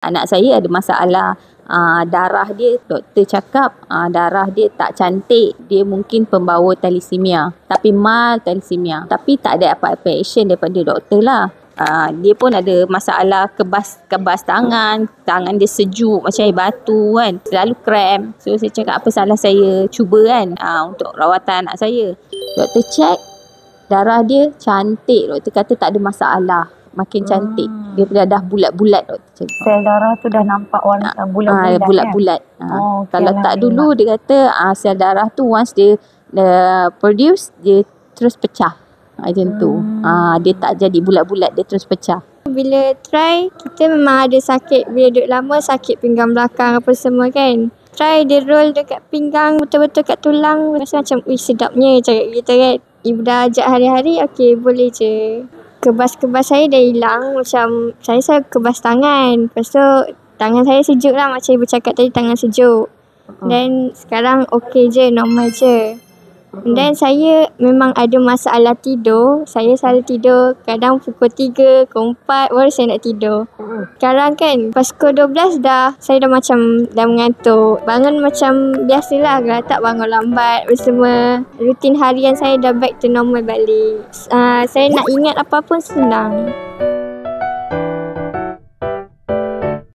Anak saya ada masalah darah dia, doktor cakap darah dia tak cantik. Dia mungkin pembawa thalassemia, tapi mild thalassemia. Tapi tak ada apa-apa action daripada doktor lah. Dia pun ada masalah kebas tangan dia sejuk macam air batu kan, selalu cramp. So saya cakap apa salah saya cuba kan untuk rawatan anak saya. Doktor check, darah dia cantik. Doktor kata tak ada masalah, makin cantik. Dia dah bulat-bulat doktor cakap. Sel darah tu dah nampak warna bulat-bulat. Bulat-bulat. Kalau tak dulu dia kata sel darah tu once dia produce, dia terus pecah. Macam tu. Dia tak jadi bulat-bulat, dia terus pecah. Bila try, kita memang ada sakit. Bila duduk lama, sakit pinggang belakang apa semua kan. Try dia roll dekat pinggang, betul-betul kat tulang. Rasa macam, sedapnya cakap kita kan. Ibu dah ajak hari-hari, okey boleh je. Kebas-kebas saya dah hilang. Macam saya kebas tangan. Lepas tu, tangan saya sejuk lah. Macam ibu cakap tadi, tangan sejuk. Dan sekarang okey je, normal je. Dan saya memang ada masalah tidur. Saya selalu tidur kadang pukul 3, pukul 4 baru saya nak tidur. Sekarang kan pas pukul 12 saya dah macam dah mengantuk. Bangun macam biasalah, kalau tak bangun lambat semua. Rutin harian saya dah back to normal balik. Saya nak ingat apa-apa senang.